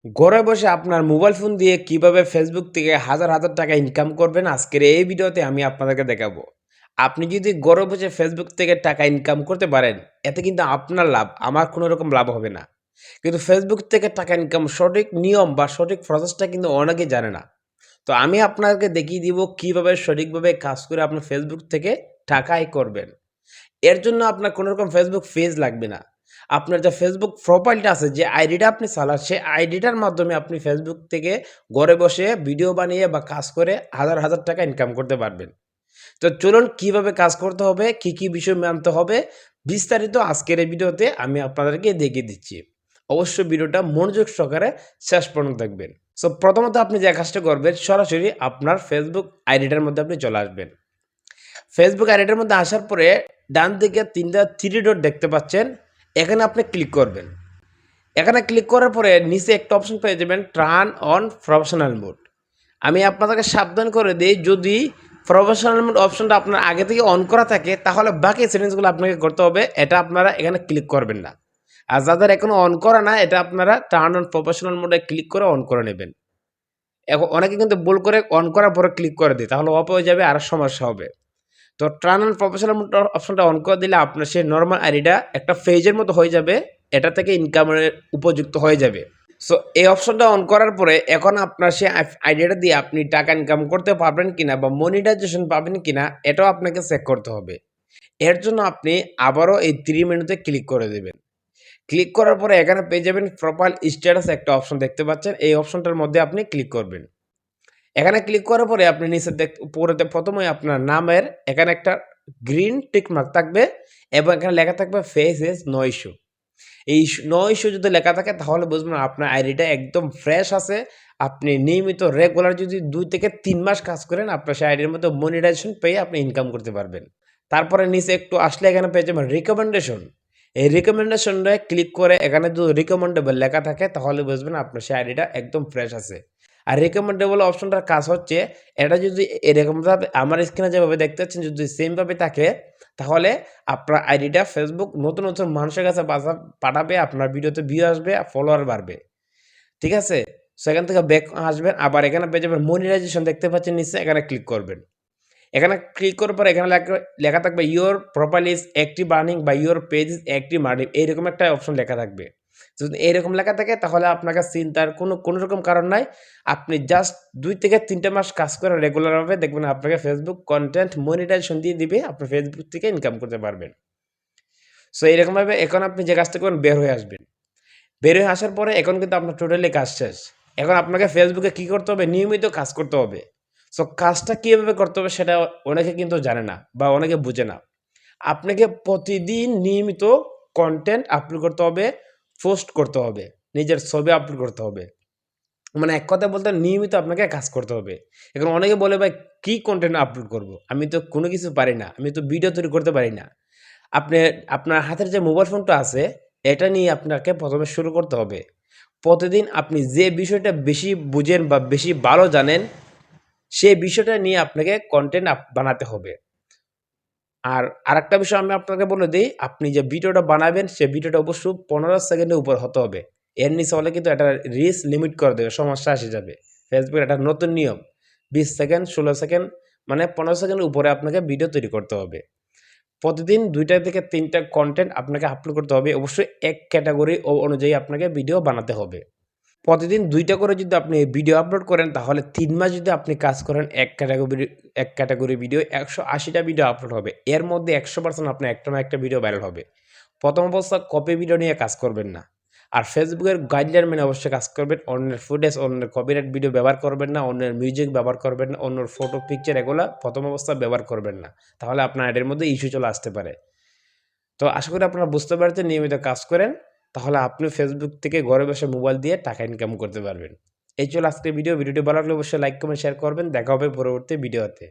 ঘরে বসে আপনার মোবাইল ফোন দিয়ে কিভাবে ফেসবুক থেকে হাজার হাজার টাকা ইনকাম করবেন আজকের এই ভিডিওতে আমি আপনাদেরকে দেখাবো। আপনি যদি ঘরে বসে ফেসবুক থেকে টাকা ইনকাম করতে পারেন, এতে কিন্তু আপনার লাভ, আমার কোনো রকম লাভ হবে না। কিন্তু ফেসবুক থেকে টাকা ইনকাম সঠিক নিয়ম বা সঠিক প্রসেসটা কিন্তু অনেকেই জানে না। তো আমি আপনাকে দেখিয়ে দিব কিভাবে সঠিকভাবে কাজ করে আপনি ফেসবুক থেকে টাকা আয় করবেন। এর জন্য আপনার কোনো রকম ফেসবুক পেজ লাগবে না। আপনার যে ফেসবুক প্রোফাইলটা আছে, যে আইডিটা আপনি চালান, সেই আইডিটার মাধ্যমে আপনি ফেসবুক থেকে ঘরে বসে ভিডিও বানিয়ে বা কাজ করে হাজার হাজার টাকা ইনকাম করতে পারবেন। তো চলুন কিভাবে কাজ করতে হবে, কি কি বিষয় মানতে হবে, বিস্তারিত আজকের এই ভিডিওতে আমি আপনাদেরকে দেখিয়ে দিচ্ছি। অবশ্যই ভিডিওটা মনোযোগ সহকারে শেষ পর্যন্ত দেখবেন। সো প্রথমত আপনি যে কাজটা করবেন, সরাসরি আপনার ফেসবুক আইডিটার মধ্যে আপনি চলে আসবেন। ফেসবুক আইডিটার মধ্যে আসার পরে ডান দিকে ৩টা থ্রি ডট দেখতে পাচ্ছেন, এখানে আপনি ক্লিক করবেন। এখানে ক্লিক করার পরে নিচে একটা অপশন পেয়ে যাবেন, টার্ন অন প্রফেশনাল মোড। আমি আপনাদেরকে সাবধান করে দিই, যদি প্রফেশনাল মোড অপশনটা আপনার আগে থেকে অন করা থাকে তাহলে বাকি সেটিংসগুলো আপনাকে করতে হবে, এটা আপনারা এখানে ক্লিক করবেন না। আর যাদের এখনো অন করা না, এটা আপনারা টার্ন অন প্রফেশনাল মোডে ক্লিক করে অন করে নেবেন। এখন অনেকে কিন্তু ভুল করে অন করার পরে ক্লিক করে দেয়, তাহলে অফ হয়ে যাবে আর সমস্যা হবে। তো টার্ন অন প্রফেশনাল মোড অপশনটা অন করে দিলে আপনার সেই নর্মাল আইডিটা একটা পেজের মতো হয়ে যাবে, এটা থেকে ইনকামের উপযুক্ত হয়ে যাবে। সো এই অপশনটা অন করার পরে এখন আপনার সেই আইডিয়াটা দিয়ে আপনি টাকা ইনকাম করতে পারবেন কিনা বা মনিটাইজেশন পাবেন কিনা, এটাও আপনাকে চেক করতে হবে। এর জন্য আপনি আবারও এই 3 মেনুতে ক্লিক করে দেবেন। ক্লিক করার পরে এখানে পেয়ে যাবেন প্রোফাইল স্ট্যাটাস একটা অপশন দেখতে পাচ্ছেন, এই অপশনটার মধ্যে আপনি ক্লিক করবেন। এখানে ক্লিক করার পরে আপনি নিচে উপরেতে প্রথমেই আপনার নামের এখানে একটা গ্রিন টিক মার্ক থাকবে এবং এখানে লেখা থাকবে ফেস ইজ নো ইস্যু। এই নো ইস্যু যদি লেখা থাকে তাহলে বুঝবেন আপনার আইডিটা একদম ফ্রেশ আছে। আপনি নিয়মিত রেগুলার যদি 2 থেকে 3 মাস কাজ করেন, আপনার সেই আইডির মধ্যে মনিটাইজেশন পেয়ে আপনি ইনকাম করতে পারবেন। তারপরে নিচে একটু আসলে এখানে পেয়ে যাবেন রিকমেন্ডেশন। এই রিকমেন্ডেশনে ক্লিক করে এখানে যদি রিকমেন্ডেবল লেখা থাকে তাহলে বুঝবেন আপনার সেই আইডিটা একদম ফ্রেশ আছে। আর রিকমেন্ডেবল অপশনটার কাজ হচ্ছে, এটা যদি এরকমভাবে আমার স্ক্রিনে যেভাবে দেখতে পাচ্ছেন যদি সেমভাবে থাকে, তাহলে আপনার আইডিটা ফেসবুক নতুন নতুন মানুষের কাছে পাঠাবে, আপনার ভিডিওতে ভিউ আসবে, ফলোয়ার বাড়বে। ঠিক আছে? সো এখান থেকে ব্যাক আসবেন, আবার এখানে পেয়ে যাবেন মনিটাইজেশন দেখতে পাচ্ছেন নিচে, এখানে ক্লিক করবেন। এখানে ক্লিক করার পর এখানে লেখা থাকবে your profile is active earning বা your page is active earning, এইরকম একটা অপশন লেখা থাকবে। যদি এরকম লেখা থাকে তাহলে আপনাকে চিন্তার কোনো রকম কারণ নাই। আপনি জাস্ট 2 থেকে 3 টা মাস কাজ করে রেগুলারভাবে দেখবেন আপনাকে ফেসবুক কনটেন্ট মনিটাইজেশন দিয়ে দিবে, আপনি ফেসবুক থেকে ইনকাম করতে পারবেন। সো এরকমভাবে এখন আপনি যে কাজটা করবেন, বের হয়ে আসবেন। বের হয়ে আসার পরে এখন কিন্তু আপনার টোটালি কাজ শেষ। এখন আপনাকে ফেসবুকে কি করতে হবে? নিয়মিত কাজ করতে হবে। সো কাজটা কিভাবে করতে হবে সেটা অনেকে কিন্তু জানে না বা অনেকে বুঝে না। আপনাকে প্রতিদিন নিয়মিত কনটেন্ট আপলোড করতে হবে, পোস্ট করতে হবে, নিজের ছবি আপলোড করতে হবে। মানে এক কথায় বলতে নিয়মিত আপনাকে কাজ করতে হবে। এখন অনেকে বলে, ভাই কি কনটেন্ট আপলোড করব? আমি তো কোনো কিছু পারি না। আমি তো ভিডিও তৈরি করতে পারি না। আপনি আপনার হাতের যে মোবাইল ফোনটা আছে, এটা নিয়ে আপনাকে ১ম এ শুরু করতে হবে। প্রতিদিন আপনি যে বিষয়টা বেশি বুঝেন বা বেশি ভালো জানেন, সেই বিষয়টা নিয়ে আপনাকে কনটেন্ট বানাতে হবে। আর আরেকটা বিষয় আমি আপনাকে বলে দেই, আপনি যে ভিডিওটা বানাবেন, সে ভিডিওটা অবশ্যই ১৫ সেকেন্ডের উপর হতে হবে। এর নিচে হলে কিন্তু এটা রিচ লিমিট করে দেবে, সমস্যা এসে যাবে। ফেসবুকের একটা নতুন নিয়ম, ২০ সেকেন্ড, ১৬ সেকেন্ড মানে ১৫ সেকেন্ডের উপরে আপনাকে ভিডিও তৈরি করতে হবে। প্রতিদিন ২ টা থেকে ৩ টা কনটেন্ট আপনাকে আপলোড করতে হবে। অবশ্যই এক ক্যাটেগরি অনুযায়ী আপনাকে ভিডিও বানাতে হবে। প্রতিদিন ২ টা করে যদি আপনি ভিডিও আপলোড করেন তাহলে ৩ মাস যদি আপনি কাজ করেন, এক ক্যাটেগরি ভিডিও ১৮০ টা ভিডিও আপলোড হবে। এর মধ্যে ১০০% আপনার একটা না একটা ভিডিও ভাইরাল হবে। প্রথম অবস্থা কপি ভিডিও নিয়ে কাজ করবেন না। আর ফেসবুকের গাইডলাইন মেনে অবশ্যই কাজ করবেন। অন্যের ফুটেজ, অন্যের কপিরাইট ভিডিও ব্যবহার করবেন না, অন্যের মিউজিক ব্যবহার করবেন না, অন্যের ফটো, পিকচার এগুলা প্রথম অবস্থায় ব্যবহার করবেন না। তাহলে আপনার এর মধ্যে ইস্যু চলে আসতে পারে। তো আশা করি আপনারা বুঝতে পারছেন, নিয়মিত কাজ করেন, তাহলে আপনি ফেসবুক থেকে ঘরে বসে মোবাইল দিয়ে টাকা ইনকাম করতে পারবেন। এই ছিল আজকের ভিডিওটি ভালো লাগলে অবশ্যই লাইক, কমেন্ট, শেয়ার করবেন। দেখা হবে পরবর্তী ভিডিওতে।